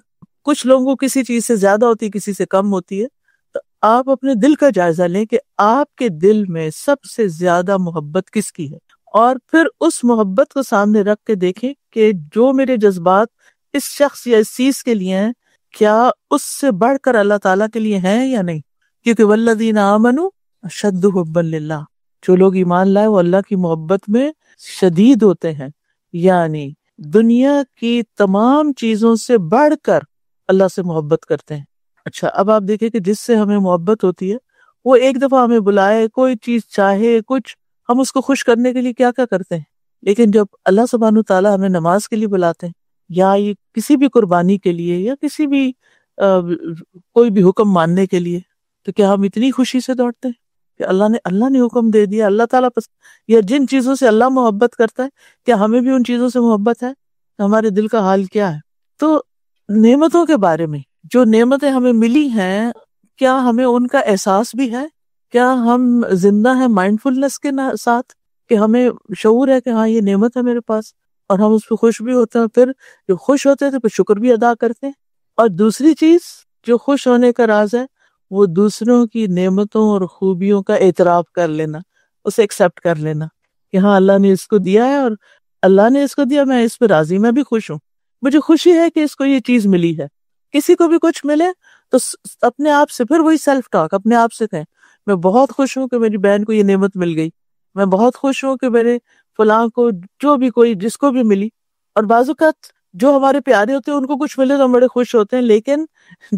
کچھ لوگوں کو کسی چیز سے زیادہ ہوتی ہے، کسی سے کم ہوتی ہے۔ تو آپ اپنے دل کا جائزہ لیں کہ آپ کے دل میں سب سے زیادہ محبت کس کی ہے، اور پھر اس محبت کو سامنے رکھ کے دیکھیں کہ جو میرے جذبات اس شخص یا اس چیز کے لیے ہیں، کیا اس سے بڑھ کر اللہ تعالیٰ کے لیے ہیں یا نہیں؟ کیونکہ والذین آمنوا اشد حبا للہ، جو لوگ ایمان لائے وہ اللہ کی محبت میں شدید ہوتے ہیں، یعنی دنیا کی تمام چیزوں سے بڑھ کر اللہ سے محبت کرتے ہیں۔ اچھا، اب آپ دیکھیں کہ جس سے ہمیں محبت ہوتی ہے وہ ایک دفعہ ہمیں بلائے، کوئی چیز چاہے، کچھ، ہم اس کو خوش کرنے کے لیے کیا کیا کرتے ہیں، لیکن جب اللہ سبحانہ تعالیٰ ہمیں نماز کے لیے بلاتے ہیں یا یہ کسی بھی قربانی کے لیے یا کسی بھی کوئی بھی حکم ماننے کے لیے، تو کیا ہم اتنی خوشی سے دوڑتے ہیں کہ اللہ نے حکم دے دیا، اللہ تعالیٰ یا جن چیزوں سے اللہ محبت کرتا ہے، کیا ہمیں بھی ان چیزوں سے محبت ہے؟ ہمارے دل کا حال کیا ہے؟ تو نعمتوں کے بارے میں، جو نعمتیں ہمیں ملی ہیں، کیا ہمیں ان کا احساس بھی ہے؟ کیا ہم زندہ ہیں مائنڈ فلنس کے ساتھ کہ ہمیں شعور ہے کہ ہاں یہ نعمت ہے میرے پاس، اور ہم اس پہ خوش بھی ہوتے ہیں، پھر جو خوش ہوتے ہیں تو پھر شکر بھی ادا کرتے ہیں۔ اور دوسری چیز جو خوش ہونے کا راز ہے وہ دوسروں کی نعمتوں اور خوبیوں کا اعتراف کر لینا، اسے ایکسیپٹ کر لینا کہ ہاں اللہ نے اس کو دیا ہے اور اللہ نے اس کو دیا، میں اس پہ راضی، میں بھی خوش ہوں، مجھے خوشی ہے کہ اس کو یہ چیز ملی ہے۔ کسی کو بھی کچھ ملے تو اپنے آپ سے پھر وہی سیلف ٹاک اپنے آپ سے کہیں، میں بہت خوش ہوں کہ میری بہن کو یہ نعمت مل گئی، میں بہت خوش ہوں کہ میرے فلاں کو، جو بھی کوئی جس کو بھی ملی۔ اور بعض اوقات جو ہمارے پیارے ہوتے ہیں ان کو کچھ ملے تو ہم بڑے خوش ہوتے ہیں، لیکن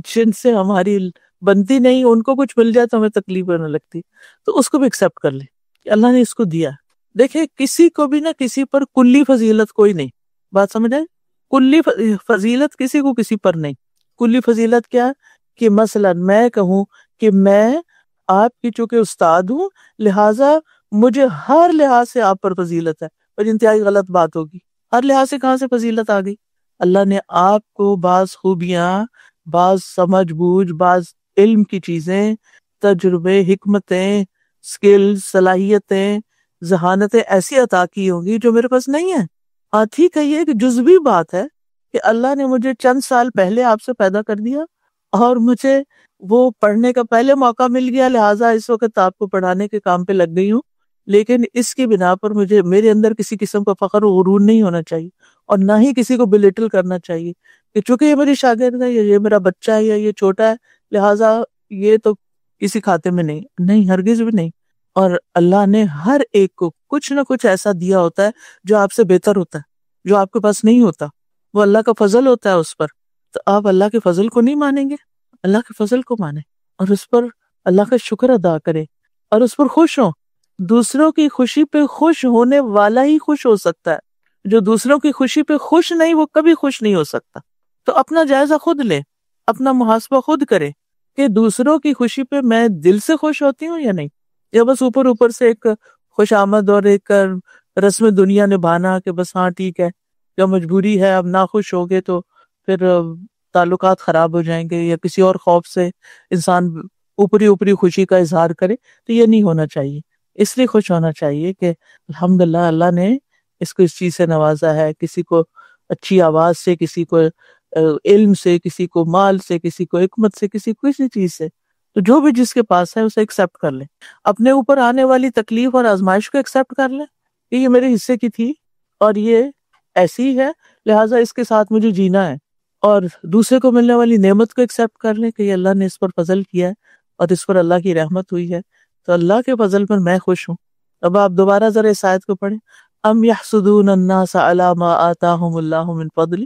جن سے ہماری بنتی نہیں ان کو کچھ مل جائے تو ہمیں تکلیف ہونے لگتی، تو اس کو بھی ایکسیپٹ کر لیں کہ اللہ نے اس کو دیا۔ دیکھیں کسی کو بھی نہ کسی پر کلی فضیلت کوئی نہیں، بات سمجھ آئے؟ کلی فضیلت کسی کو کسی پر نہیں۔ کلی فضیلت کیا؟ کہ مثلا میں کہوں کہ میں آپ کی چونکہ استاد ہوں لہٰذا مجھے ہر لحاظ سے آپ پر فضیلت ہے، اور انتہائی غلط بات ہوگی۔ ہر لحاظ سے کہاں سے فضیلت آ گئی؟ اللہ نے آپ کو بعض خوبیاں، بعض سمجھ بوجھ، بعض علم کی چیزیں، تجربے، حکمتیں، سکلز، صلاحیتیں، ذہانتیں ایسی عطا کی ہوں گی جو میرے پاس نہیں ہے۔ ہاں ٹھیک ہے، یہ ایک جزوی بات ہے کہ اللہ نے مجھے چند سال پہلے آپ سے پیدا کر دیا اور مجھے وہ پڑھنے کا پہلے موقع مل گیا، لہٰذا اس وقت آپ کو پڑھانے کے کام پہ لگ گئی ہوں، لیکن اس کی بنا پر میرے اندر کسی قسم کا فخر و غرور نہیں ہونا چاہیے، اور نہ ہی کسی کو بلیٹل کرنا چاہیے کہ چونکہ یہ میری شاگرد ہے یا یہ میرا بچہ ہے یا یہ چھوٹا ہے لہٰذا یہ تو کسی کھاتے میں نہیں، ہرگز بھی نہیں۔ اور اللہ نے ہر ایک کو کچھ نہ کچھ ایسا دیا ہوتا ہے جو آپ سے بہتر ہوتا ہے، جو آپ کے پاس نہیں ہوتا، وہ اللہ کا فضل ہوتا ہے اس پر۔ تو آپ اللہ کے فضل کو نہیں مانیں گے، اللہ کے فضل کو مانیں اور اس پر اللہ کا شکر ادا کریں اور اس پر خوش ہوں۔ دوسروں کی خوشی پہ خوش ہونے والا ہی خوش ہو سکتا ہے، جو دوسروں کی خوشی پہ خوش نہیں وہ کبھی خوش نہیں ہو سکتا۔ تو اپنا جائزہ خود لیں، اپنا محاسبہ خود کریں کہ دوسروں کی خوشی پہ میں دل سے خوش ہوتی ہوں یا نہیں، یا بس اوپر سے ایک خوش آمد اور ایک رسم دنیا نبھانا کہ بس ہاں ٹھیک ہے، یا مجبوری ہے، اب نہ خوش ہوگے تو پھر تعلقات خراب ہو جائیں گے، یا کسی اور خوف سے انسان اوپری خوشی کا اظہار کرے، تو یہ نہیں ہونا چاہیے۔ اس لیے خوش ہونا چاہیے کہ الحمدللہ اللہ نے اس کو اس چیز سے نوازا ہے، کسی کو اچھی آواز سے، کسی کو علم سے، کسی کو مال سے، کسی کو حکمت سے، کسی کو کسی چیز سے. تو جو بھی جس کے پاس ہے اسے ایکسیپٹ کر لیں. اپنے اوپر آنے والی تکلیف اور آزمائش کو ایکسیپٹ کر لیں کہ یہ میرے حصے کی تھی اور یہ ایسی ہے، لہٰذا اس کے ساتھ مجھے جینا ہے. اور دوسرے کو ملنے والی نعمت کو ایکسیپٹ کر لیں کہ یہ اللہ نے اس پر فضل کیا ہے اور اس پر اللہ کی رحمت ہوئی ہے، تو اللہ کے فضل پر میں خوش ہوں. اب آپ دوبارہ ذرا اس آیت کو پڑھیں. ام یحسدون الناس علی ما آتاہم اللہ من فضل،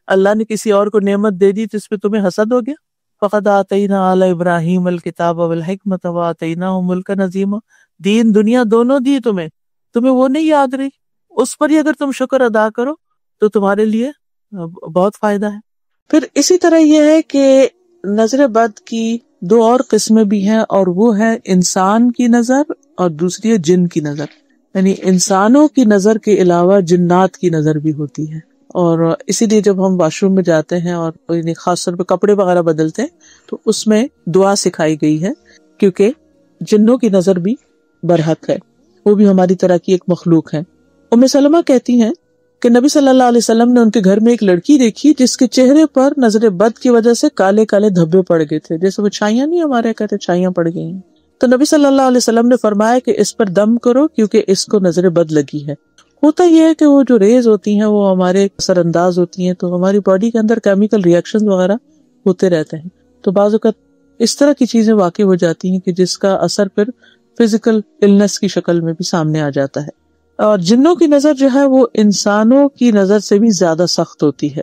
اللہ نے کسی اور کو نعمت دے دی تو اس پہ تمہیں حسد ہو گیا. فقد آتینا آل ابراہیم الکتاب والحکمت وآتیناہم ملکا عظیما، دین دنیا دونوں دی تمہیں وہ نہیں یاد رہی، اس پر ہی اگر تم شکر ادا کرو تو تمہارے لیے بہت فائدہ ہے. پھر اسی طرح یہ ہے کہ نظر بد کی دو اور قسمیں بھی ہیں، اور وہ ہے انسان کی نظر اور دوسری ہے جن کی نظر. یعنی انسانوں کی نظر کے علاوہ جنات کی نظر بھی ہوتی ہے. اور اسی لیے جب ہم واش روم میں جاتے ہیں اور یعنی خاص طور پہ کپڑے وغیرہ بدلتے ہیں تو اس میں دعا سکھائی گئی ہے، کیونکہ جنوں کی نظر بھی برحق ہے، وہ بھی ہماری طرح کی ایک مخلوق ہے. ام سلمہ کہتی ہیں کہ نبی صلی اللہ علیہ وسلم نے ان کے گھر میں ایک لڑکی دیکھی جس کے چہرے پر نظر بد کی وجہ سے کالے کالے دھبے پڑ گئے تھے، جیسے وہ چھائیاں نہیں ہمارے کہتے چھائیاں پڑ گئی ہیں. تو نبی صلی اللہ علیہ وسلم نے فرمایا کہ اس پر دم کرو کیونکہ اس کو نظر بد لگی ہے. ہوتا یہ ہے کہ وہ جو ریز ہوتی ہیں وہ ہمارے اثر انداز ہوتی ہیں، تو ہماری باڈی کے اندر کیمیکل ریئیکشن وغیرہ ہوتے رہتے ہیں، تو بعض اوقات اس طرح کی چیزیں واقع ہو جاتی ہیں کہ جس کا اثر پھر فزیکل النس کی شکل میں بھی سامنے آ جاتا ہے. اور جنوں کی نظر جو ہے وہ انسانوں کی نظر سے بھی زیادہ سخت ہوتی ہے.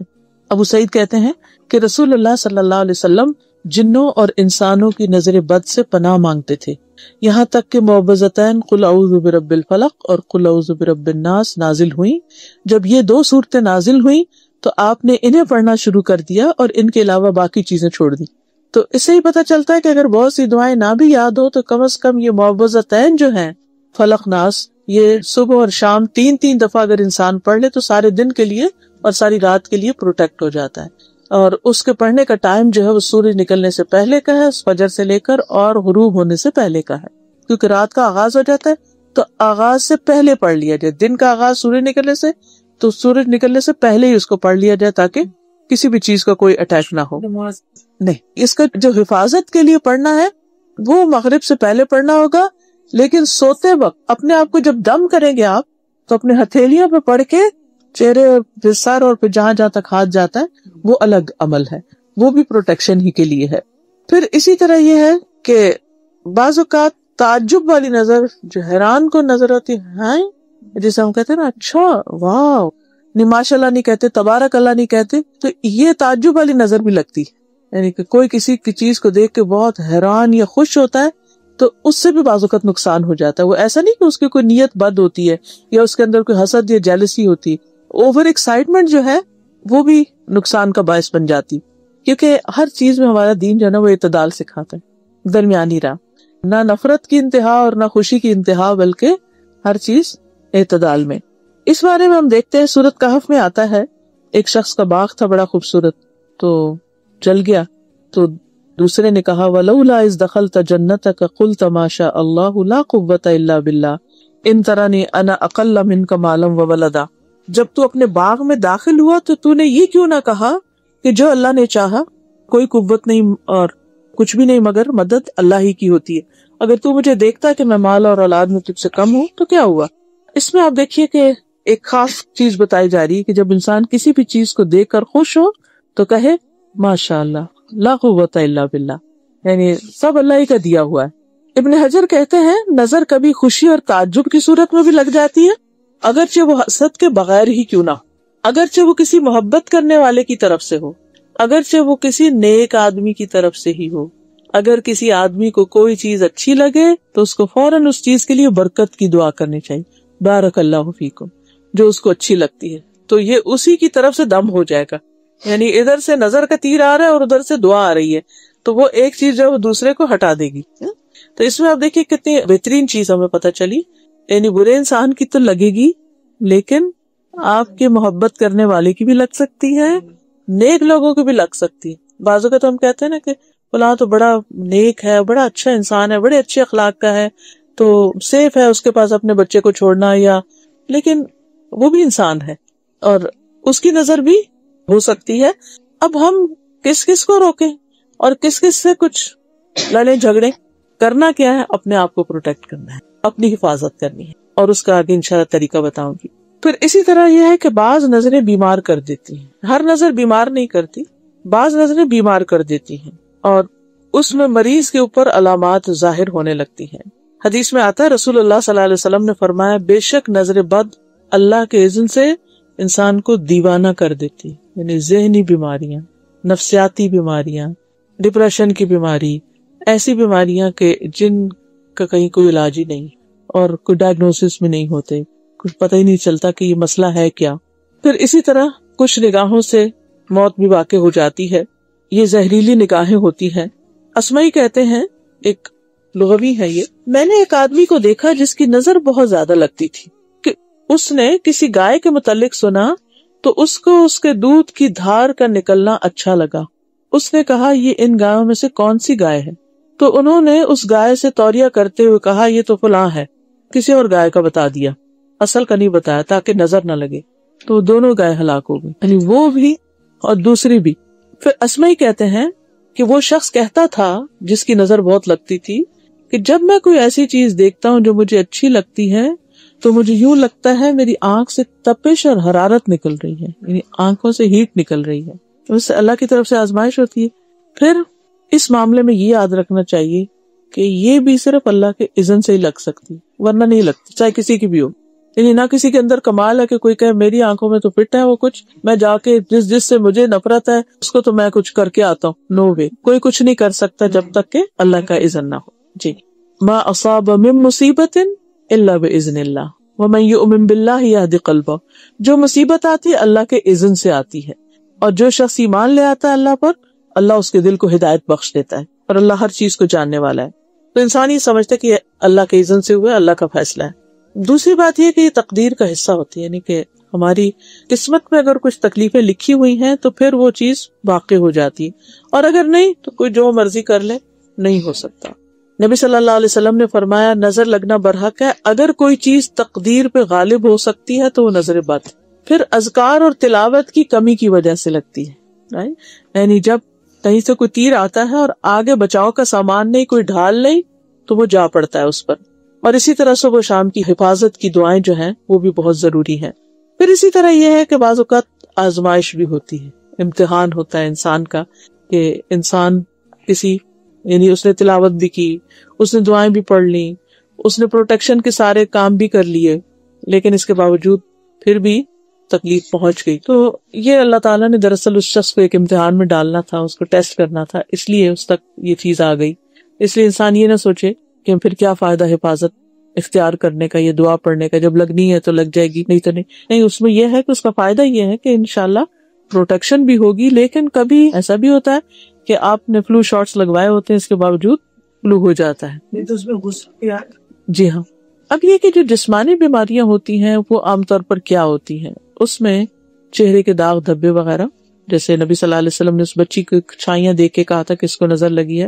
ابو سعید کہتے ہیں کہ رسول اللہ صلی اللہ علیہ وسلم جنوں اور انسانوں کی نظر بد سے پناہ مانگتے تھے، یہاں تک کہ معوذتین قل اعوذ برب الفلق اور قل اعوذ برب الناس نازل ہوئیں. جب یہ دو صورتیں نازل ہوئیں تو آپ نے انہیں پڑھنا شروع کر دیا اور ان کے علاوہ باقی چیزیں چھوڑ دی. تو اس سے ہی پتہ چلتا ہے کہ اگر بہت سی دعائیں نہ بھی یاد ہو تو کم از کم یہ معوذتین جو ہیں فلق ناس، یہ صبح اور شام 3 دفعہ اگر انسان پڑھ لے تو سارے دن کے لیے اور ساری رات کے لیے پروٹیکٹ ہو جاتا ہے. اور اس کے پڑھنے کا ٹائم جو ہے وہ سورج نکلنے سے پہلے کا ہے، فجر سے لے کر اور غروب ہونے سے پہلے کا ہے، کیونکہ رات کا آغاز ہو جاتا ہے تو آغاز سے پہلے پڑھ لیا جائے. دن کا آغاز سورج نکلنے سے، تو سورج نکلنے سے پہلے ہی اس کو پڑھ لیا جائے تاکہ کسی بھی چیز کا کوئی اٹیک نہ ہو. نہیں، اس کا جو حفاظت کے لیے پڑھنا ہے وہ مغرب سے پہلے پڑھنا ہوگا، لیکن سوتے وقت اپنے آپ کو جب دم کریں گے آپ تو اپنے ہتھیلیوں پہ پڑھ کے چہرے اور سر اور پھر جہاں جہاں تک ہاتھ جاتا ہے وہ الگ عمل ہے، وہ بھی پروٹیکشن ہی کے لیے ہے. پھر اسی طرح یہ ہے کہ بعض اوقات تعجب والی نظر جو حیران کو نظر آتی ہے، جسے ہم کہتے ہیں نا اچھا واو، ماشاء اللہ نہیں کہتے، تبارک اللہ نہیں کہتے، تو یہ تعجب والی نظر بھی لگتی ہے. یعنی کہ کوئی کسی کی چیز کو دیکھ کے بہت حیران یا خوش ہوتا ہے تو اس سے بھی بعض اوقات نقصان ہو جاتا ہے. وہ ایسا نہیں کہ اس کی کوئی نیت بد ہوتی ہے یا اس کے اندر کوئی حسد یا جیلسی ہوتی، اوور ایکسائٹمنٹ جو ہے وہ بھی نقصان کا باعث بن جاتی، کیونکہ ہر چیز میں ہمارا دین جو ہے نا وہ اعتدال سکھاتا ہے، درمیانی راہ، نہ نفرت کی انتہا اور نہ خوشی کی انتہا، بلکہ ہر چیز اعتدال میں. اس بارے میں ہم دیکھتے ہیں سورۃ کہف میں آتا ہے ایک شخص کا باغ تھا بڑا خوبصورت، تو جل گیا، تو دوسرے نے کہا وَلَوْلَا إِذْ دَخَلْتَ جَنَّتَكَ قُلْتَ مَا شَاءَ اللَّهُ لَا قُوَّةَ إِلَّا بِاللَّهِ إِن تَرَنِي أَنَا أَقَلَّ مِنْكَ مَالًا وَوَلَدًا. جب تو اپنے باغ میں داخل ہوا تو نے یہ کیوں نہ کہا کہ جو اللہ نے چاہا، کوئی قوت نہیں اور کچھ بھی نہیں مگر مدد اللہ ہی کی ہوتی ہے. اگر تو مجھے دیکھتا کہ میں مال اور اولاد میں تجھ سے کم ہوں تو کیا ہوا. اس میں آپ دیکھیے کہ ایک خاص چیز بتائی جا رہی ہے کہ جب انسان کسی بھی چیز کو دیکھ کر خوش ہو تو کہے ماشاء اللہ لا قوت الا باللہ، یعنی سب اللہ ہی کا دیا ہوا ہے. ابن حجر کہتے ہیں نظر کبھی خوشی اور تعجب کی صورت میں بھی لگ جاتی ہے، اگرچہ وہ حسد کے بغیر ہی کیوں نہ ہو، اگرچہ وہ کسی محبت کرنے والے کی طرف سے ہو، اگرچہ وہ کسی نیک آدمی کی طرف سے ہی ہو. اگر کسی آدمی کو کوئی چیز اچھی لگے تو اس کو فوراً اس چیز کے لیے برکت کی دعا کرنی چاہیے، بارک اللہ فیکم، جو اس کو اچھی لگتی ہے تو یہ اسی کی طرف سے دم ہو جائے گا. یعنی ادھر سے نظر کا تیر آ رہا ہے اور ادھر سے دعا آ رہی ہے تو وہ ایک چیز جو ہے وہ دوسرے کو ہٹا دے گی. تو اس میں آپ دیکھیے کتنی بہترین چیز ہمیں پتہ چلی. یعنی برے انسان کی تو لگے گی لیکن آپ کے محبت کرنے والے کی بھی لگ سکتی ہے، نیک لوگوں کی بھی لگ سکتی ہے. بعضوں کا تو ہم کہتے ہیں نا کہ فلاں تو بڑا نیک ہے، بڑا اچھا انسان ہے، بڑے اچھے اخلاق کا ہے، تو سیف ہے اس کے پاس اپنے بچے کو چھوڑنا، یا لیکن وہ بھی انسان ہے اور اس کی نظر بھی ہو سکتی ہے. اب ہم کس کس کو روکیں اور کس کس سے کچھ لڑیں جھگڑیں؟ کرنا کیا ہے؟ اپنے آپ کو پروٹیکٹ کرنا ہے، اپنی حفاظت کرنی ہے، اور اس کا آگے انشاءاللہ طریقہ بتاؤں گی. پھر اسی طرح یہ ہے کہ بعض نظریں بیمار کر دیتی ہیں. ہر نظر بیمار نہیں کرتی، بعض نظریں بیمار کر دیتی ہیں اور اس میں مریض کے اوپر علامات ظاہر ہونے لگتی ہیں. حدیث میں آتا ہے رسول اللہ صلی اللہ علیہ وسلم نے فرمایا بے شک نظر بد اللہ کے اذن سے انسان کو دیوانہ کر دیتی، یعنی ذہنی بیماریاں، نفسیاتی بیماریاں، ڈپریشن کی بیماری، ایسی بیماریاں کہ جن کا کہیں کوئی علاج ہی نہیں اور کوئی ڈائگنوسس بھی نہیں ہوتے، کچھ پتہ ہی نہیں چلتا کہ یہ مسئلہ ہے کیا. پھر اسی طرح کچھ نگاہوں سے موت بھی واقع ہو جاتی ہے، یہ زہریلی نگاہیں ہوتی ہیں. اسمعی کہتے ہیں، ایک لغوی ہے یہ، میں نے ایک آدمی کو دیکھا جس کی نظر بہت زیادہ لگتی تھی کہ اس نے کسی گائے کے متعلق سنا تو اس کو اس کے دودھ کی دھار کا نکلنا اچھا لگا. اس نے کہا یہ ان گایوں میں سے کون سی گائے ہے؟ تو انہوں نے اس گائے سے توریہ کرتے ہوئے کہا یہ تو فلاں ہے. کسی اور گائے کا بتا دیا، اصل کا نہیں بتایا تاکہ نظر نہ لگے. تو دونوں گائے ہلاک ہو گئی، یعنی وہ بھی اور دوسری بھی. پھر اسمعی کہتے ہیں کہ وہ شخص کہتا تھا جس کی نظر بہت لگتی تھی کہ جب میں کوئی ایسی چیز دیکھتا ہوں جو مجھے اچھی لگتی ہے تو مجھے یوں لگتا ہے میری آنکھ سے تپش اور حرارت نکل رہی ہے، یعنی آنکھوں سے ہیٹ نکل رہی ہے. اس سے اللہ کی طرف سے آزمائش ہوتی ہے. پھر اس معاملے میں یہ یاد رکھنا چاہیے کہ یہ بھی صرف اللہ کے اذن سے ہی لگ سکتی، ورنہ نہیں لگتی، چاہے کسی کی بھی ہو. یعنی نہ کسی کے اندر کمال ہے کہ کوئی کہے میری آنکھوں میں تو فٹ ہے وہ کچھ، میں جا کے جس سے مجھے نفرت ہے اس کو تو میں کچھ کر کے آتا ہوں. نو وے، کوئی کچھ نہیں کر سکتا جب تک کہ اللہ کا اذن نہ ہو. جی، ما اصاب من مصیبت الا باذن اللہ ومن یؤمن باللہ یہد قلبہ. جو مصیبت آتی ہے اللہ کے اذن سے آتی ہے، اور جو شخص ایمان لے آتا ہے اللہ پر، اللہ اس کے دل کو ہدایت بخش دیتا ہے، اور اللہ ہر چیز کو جاننے والا ہے. تو انسان یہ سمجھتا ہے کہ اللہ کے اذن سے ہوا، اللہ کا فیصلہ ہے. دوسری بات یہ کہ یہ تقدیر کا حصہ ہوتی ہے، یعنی کہ ہماری قسمت میں اگر کچھ تکلیفیں لکھی ہوئی ہیں تو پھر وہ چیز واقع ہو جاتی ہے، اور اگر نہیں تو کوئی جو مرضی کر لے، نہیں ہو سکتا. نبی صلی اللہ علیہ وسلم نے فرمایا نظر لگنا برحق ہے، اگر کوئی چیز تقدیر پہ غالب ہو سکتی ہے تو وہ نظر بد. پھر اذکار اور تلاوت کی کمی کی وجہ سے لگتی ہے، یعنی جب کہیں سے کوئی تیر آتا ہے اور آگے بچاؤ کا سامان نہیں، کوئی ڈھال نہیں، تو وہ جا پڑتا ہے اس پر. اور اسی طرح صبح و شام کی حفاظت کی دعائیں جو ہیں وہ بھی بہت ضروری ہیں. پھر اسی طرح یہ ہے کہ بعض اوقات آزمائش بھی ہوتی ہے، امتحان ہوتا ہے انسان کا، کہ انسان کسی، یعنی اس نے تلاوت بھی کی، اس نے دعائیں بھی پڑھ لی، اس نے پروٹیکشن کے سارے کام بھی کر لیے، لیکن اس کے باوجود پھر بھی تکلیف پہنچ گئی. تو یہ اللہ تعالیٰ نے دراصل اس شخص کو ایک امتحان میں ڈالنا تھا، اس کو ٹیسٹ کرنا تھا، اس لیے اس تک یہ چیز آ گئی. اس لیے انسان یہ نہ سوچے کہ پھر کیا فائدہ حفاظت اختیار کرنے کا، یہ دعا پڑھنے کا، جب لگنی ہے تو لگ جائے گی، نہیں تو نہیں. اس میں یہ ہے کہ اس کا فائدہ یہ ہے کہ انشاءاللہ پروٹیکشن بھی ہوگی. لیکن کبھی ایسا بھی ہوتا ہے کہ آپ نے فلو شاٹس لگوائے ہوتے ہیں، اس کے باوجود فلو ہو جاتا ہے. تو اس میں غصہ. جی ہاں. اب یہ کہ جو جسمانی بیماریاں ہوتی ہیں وہ عام طور پر کیا ہوتی ہیں، اس میں چہرے کے داغ دھبے وغیرہ، جیسے نبی صلی اللہ علیہ وسلم نے اس بچی کی چھائیاں دیکھ کے کہا تھا کہ اس کو نظر لگی ہے.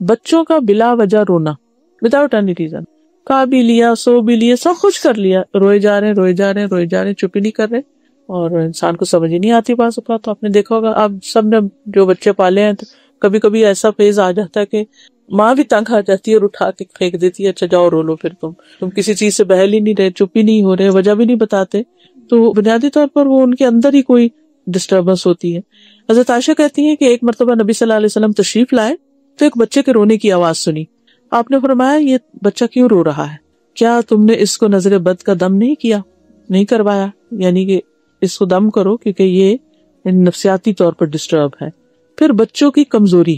بچوں کا بلا وجہ رونا، وداؤٹ اینی ریزن، کھا بھی لیا، سو بھی لیا، سب کچھ کر لیا، روئے جا رہے، چپ ہی نہیں کر رہے، اور انسان کو سمجھ ہی نہیں آتی بعض اوقات. تو آپ نے دیکھا ہوگا، آپ سب نے جو بچے پالے ہیں، تو کبھی کبھی ایسا فیز آ جاتا ہے کہ ماں بھی تنگ آ جاتی ہے اور اٹھا کے پھینک دیتی ہے، اچھا جاؤ رو لو، پھر تم کسی چیز سے بہل ہی نہیں رہے، چپ ہی نہیں ہو رہے، وجہ بھی نہیں بتاتے. تو بنیادی طور پر وہ ان کے اندر ہی کوئی ڈسٹربنس ہوتی ہے. حضرت عائشہ کہتی ہیں کہ ایک مرتبہ نبی صلی اللہ علیہ وسلم تشریف لائے تو ایک بچے کے رونے کی آواز سنی. آپ نے فرمایا یہ بچہ کیوں رو رہا ہے؟ کیا تم نے اس کو نظر بد کا دم نہیں کیا، نہیں کروایا؟ یعنی کہ اس کو دم کرو، کیونکہ یہ نفسیاتی طور پر ڈسٹرب ہے. پھر بچوں کی کمزوری،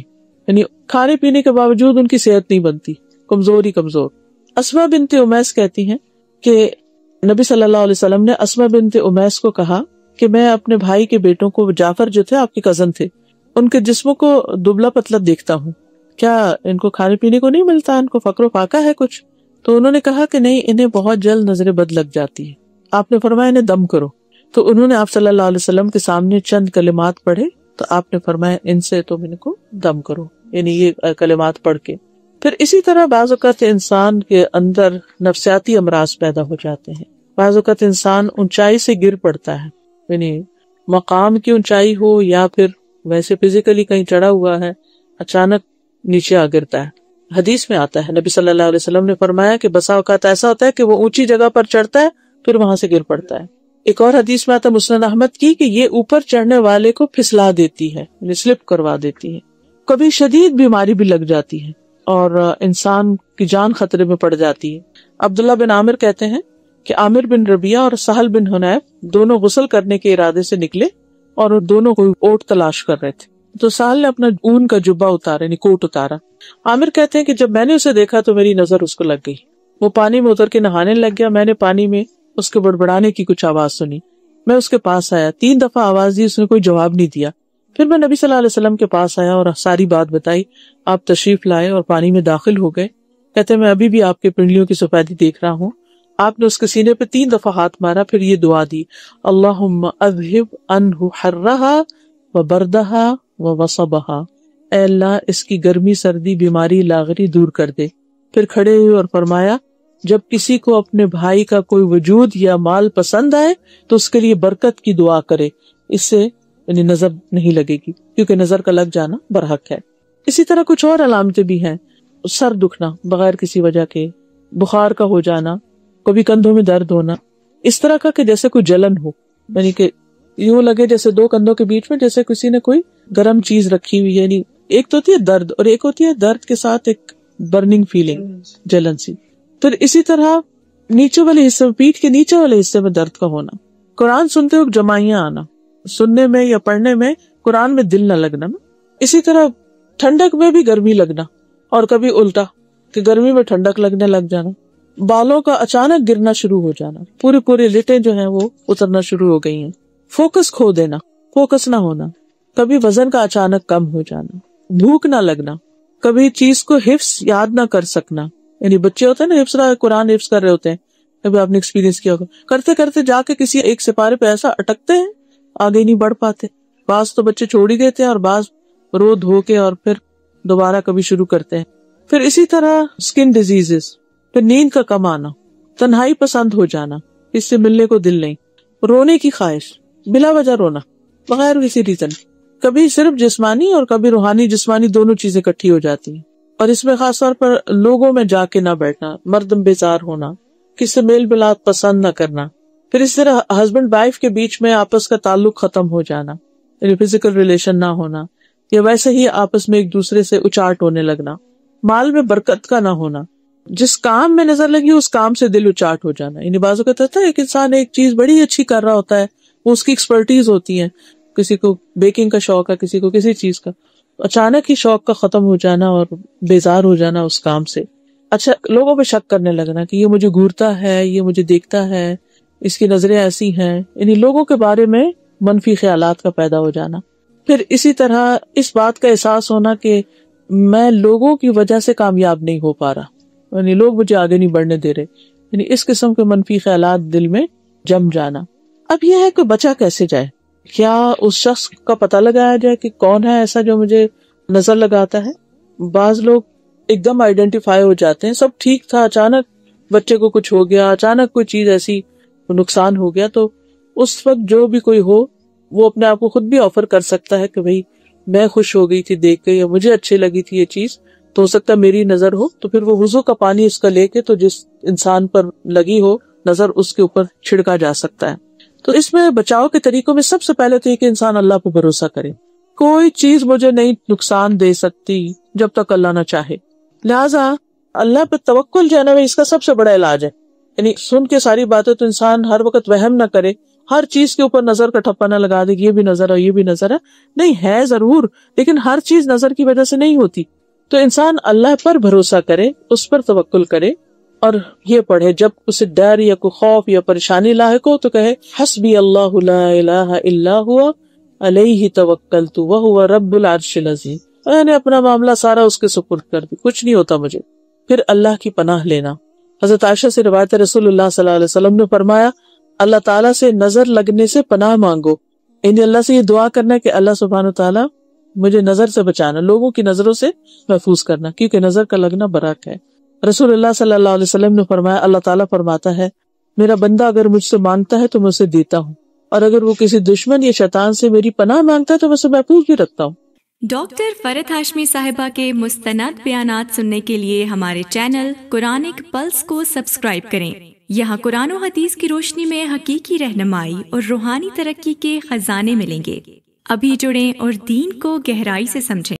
یعنی کھانے پینے کے باوجود ان کی صحت نہیں بنتی، کمزور. اسماء بنت امیس کہتی ہیں کہ نبی صلی اللہ علیہ وسلم نے اسماء بنت امیس کو کہا کہ میں اپنے بھائی کے بیٹوں کو، جعفر جو تھے آپ کے کزن تھے، ان کے جسموں کو دبلا پتلا دیکھتا ہوں، کیا ان کو کھانے پینے کو نہیں ملتا، ان کو فقر و فاقہ ہے کچھ؟ تو انہوں نے کہا کہ نہیں، انہیں بہت جلد نظر بد لگ جاتی ہے. آپ نے فرمایا انہیں دم کرو. تو انہوں نے آپ صلی اللہ علیہ وسلم کے سامنے چند کلمات پڑھے، تو آپ نے فرمایا ان سے تم ان کو دم کرو، یعنی یہ کلمات پڑھ کے. پھر اسی طرح بعض اوقات انسان کے اندر نفسیاتی امراض پیدا ہو جاتے ہیں. بعض اوقات انسان اونچائی سے گر پڑتا ہے، یعنی مقام کی اونچائی ہو یا پھر ویسے فزیکلی کہیں چڑھا ہوا ہے، اچانک نیچے آ گرتا ہے. حدیث میں آتا ہے، نبی صلی اللہ علیہ وسلم نے فرمایا کہ بسا اوقات ایسا ہوتا ہے کہ وہ اونچی جگہ پر چڑھتا ہے پھر وہاں سے گر پڑتا ہے. ایک اور حدیث میں آتا ہے مسند احمد کی کہ یہ اوپر چڑھنے والے کو پھسلا دیتی ہے، سلپ کروا دیتی ہے. کبھی شدید بیماری بھی لگ جاتی ہے اور انسان کی جان خطرے میں پڑ جاتی ہے. عبداللہ بن عامر کہتے ہیں کہ عامر بن ربیعہ اور سہل بن حنیف دونوں غسل کرنے کے ارادے سے نکلے اور دونوں کوئی اوٹ تلاش کر رہے تھے. تو سہل نے اپنا اون کا جبہ اتارا، یعنی کوٹ اتارا. عامر کہتے ہیں کہ جب میں نے اسے دیکھا تو میری نظر اس کو لگ گئی. وہ پانی میں اتر کے نہانے لگ گیا. میں نے پانی میں اس کے بڑبڑانے کی کچھ آواز سنی. میں اس کے پاس آیا، 3 دفعہ آواز دی، اس نے کوئی جواب نہیں دیا. پھر میں نبی صلی اللہ علیہ وسلم کے پاس آیا اور ساری بات بتائی. آپ تشریف لائے اور پانی میں داخل ہو گئے. کہتے میں ابھی بھی آپ کے پنڈلیوں کی سفیدی دیکھ رہا ہوں. آپ نے اس کے سینے پہ 3 دفعہ ہاتھ مارا، پھر یہ دعا دی، اللہم اذہب عنہ حرہا وبردہا ووصبہا، اے اللہ اس کی گرمی سردی بیماری لاغری دور کر دے. پھر کھڑے ہوئے اور فرمایا جب کسی کو اپنے بھائی کا کوئی وجود یا مال پسند آئے تو اس کے لیے برکت کی دعا کرے، اس سے یعنی نظر نہیں لگے گی، کیونکہ نظر کا لگ جانا برحق ہے. اسی طرح کچھ اور علامتیں بھی ہیں، سر دکھنا بغیر کسی وجہ کے، بخار کا ہو جانا، کبھی کندھوں میں درد ہونا، اس طرح کا کہ جیسے کوئی جلن ہو، یعنی کہ یوں لگے جیسے 2 کندھوں کے بیچ میں جیسے کسی نے کوئی گرم چیز رکھی ہوئی ہے. یعنی ایک تو ہوتی ہے درد اور ایک ہوتی ہے درد کے ساتھ ایک برننگ فیلنگ، جلن سی. پھر اسی طرح نیچے والے حصے میں، پیٹھ کے نیچے والے حصے میں درد کا ہونا. قرآن سنتے وقت جمائیاں آنا، سننے میں یا پڑھنے میں قرآن میں دل نہ لگنا. اسی طرح ٹھنڈک میں بھی گرمی لگنا، اور کبھی الٹا کہ گرمی میں ٹھنڈک لگنے لگ جانا. بالوں کا اچانک گرنا شروع ہو جانا، پوری لٹیں جو ہیں وہ اترنا شروع ہو گئی ہیں. فوکس کھو دینا، فوکس نہ ہونا، کبھی وزن کا اچانک کم ہو جانا، بھوک نہ لگنا، کبھی چیز کو حفظ یاد نہ کر سکنا. یعنی بچے ہوتے ہیں نا حفظ قرآن حفظ کر رہے ہوتے ہیں، کبھی آپ نے ایکسپیرینس کیا ہوگا، کرتے کرتے جا کے کسی ایک سپارے پہ ایسا اٹکتے ہیں آگے نہیں بڑھ پاتے. بعض تو بچے چھوڑ ہی دیتے ہیں اور بعض رو دھو کے اور پھر دوبارہ کبھی شروع کرتے ہیں. پھر اسی طرح اسکن ڈیزیزز، پھر نیند کا کم آنا، تنہائی پسند ہو جانا، اس سے ملنے کو دل نہیں، رونے کی خواہش، بلا وجہ رونا بغیر کسی ریزن، کبھی صرف جسمانی اور کبھی روحانی جسمانی دونوں چیزیں اکٹھی ہو جاتی ہیں. اور اس میں خاص طور پر لوگوں میں جا کے نہ بیٹھنا، مردم بیزار ہونا، کسی سے میل ملاپ پسند نہ کرنا. پھر اس طرح ہسبینڈ وائف کے بیچ میں آپس کا تعلق ختم ہو جانا، یعنی فزیکل ریلیشن نہ ہونا، یا ویسے ہی آپس میں ایک دوسرے سے اچاٹ ہونے لگنا. مال میں برکت کا نہ ہونا، جس کام میں نظر لگی اس کام سے دل اچاٹ ہو جانا. یعنی بعض اوقات ہوتا ہے ایک انسان ایک چیز بڑی اچھی کر رہا ہوتا ہے، وہ اس کی ایکسپرٹیز ہوتی ہے، کسی کو بیکنگ کا شوق ہے، کسی کو کسی چیز کا، اچانک ہی شوق کا ختم ہو جانا اور بیزار ہو جانا اس کام سے. اچھا لوگوں پہ شک کرنے لگنا کہ یہ مجھے گھورتا ہے، یہ مجھے دیکھتا ہے، اس کی نظریں ایسی ہیں، یعنی لوگوں کے بارے میں منفی خیالات کا پیدا ہو جانا. پھر اسی طرح اس بات کا احساس ہونا کہ میں لوگوں کی وجہ سے کامیاب نہیں ہو پا رہا، یعنی لوگ مجھے آگے نہیں بڑھنے دے رہے، یعنی اس قسم کے منفی خیالات دل میں جم جانا. اب یہ ہے کہ بچا کیسے جائے؟ کیا اس شخص کا پتہ لگایا جائے کہ کون ہے ایسا جو مجھے نظر لگاتا ہے؟ بعض لوگ ایک دم آئیڈینٹیفائی ہو جاتے ہیں، سب ٹھیک تھا، اچانک بچے کو کچھ ہو گیا، اچانک کوئی چیز ایسی نقصان ہو گیا، تو اس وقت جو بھی کوئی ہو وہ اپنے آپ کو خود بھی آفر کر سکتا ہے کہ بھئی میں خوش ہو گئی تھی دیکھ کے، یا مجھے اچھی لگی تھی یہ چیز، تو ہو سکتا ہے میری نظر ہو. تو پھر وہ وضو کا پانی اس کا لے کے تو جس انسان پر لگی ہو نظر اس کے اوپر چھڑکا جا سکتا ہے. تو اس میں بچاؤ کے طریقوں میں سب سے پہلے تو یہ کہ انسان اللہ پہ بھروسہ کرے. کوئی چیز مجھے نہیں نقصان دے سکتی جب تک اللہ نہ چاہے، لہٰذا اللہ پہ توکل جو ہے نا اس کا سب سے بڑا علاج ہے. یعنی سن کے ساری باتیں تو انسان ہر وقت وہم نہ کرے، ہر چیز کے اوپر نظر کا ٹھپا نہ لگا دے کہ یہ بھی نظر ہے یہ بھی نظر ہے، نہیں ہے ضرور، لیکن ہر چیز نظر کی وجہ سے نہیں ہوتی. تو انسان اللہ پر بھروسہ کرے، اس پر توکل کرے، اور یہ پڑھے جب اسے ڈر یا کوئی خوف یا پریشانی لاحق ہو تو کہے حسبی اللہ لا الہ الا ہوا علیہ توکلت وہو رب العرش العظیم، میں نے اپنا معاملہ سارا اس کے سپرد کر دی، کچھ نہیں ہوتا مجھے. پھر اللہ کی پناہ لینا. حضرت عائشہ سے روایت رسول اللہ صلی اللہ علیہ وسلم نے فرمایا اللہ تعالیٰ سے نظر لگنے سے پناہ مانگو، یعنی اللہ سے یہ دعا کرنا کہ اللہ سبحانہ تعالیٰ مجھے نظر سے بچانا، لوگوں کی نظروں سے محفوظ کرنا، کیونکہ نظر کا لگنا برحق ہے۔ رسول اللہ صلی اللہ علیہ وسلم نے فرمایا، اللہ تعالیٰ فرماتا ہے میرا بندہ اگر مجھ سے مانگتا ہے تو میں اسے دیتا ہوں، اور اگر وہ کسی دشمن یا شیطان سے میری پناہ مانگتا ہے تو میں اسے محفوظ بھی رکھتا ہوں۔ ڈاکٹر فرحت ہاشمی صاحبہ کے مستند بیانات سننے کے لیے ہمارے چینل قرآنک پلس کو سبسکرائب کریں۔ یہاں قرآن و حدیث کی روشنی میں حقیقی رہنمائی اور روحانی ترقی کے خزانے ملیں گے۔ ابھی جڑیں اور دین کو گہرائی سے سمجھیں۔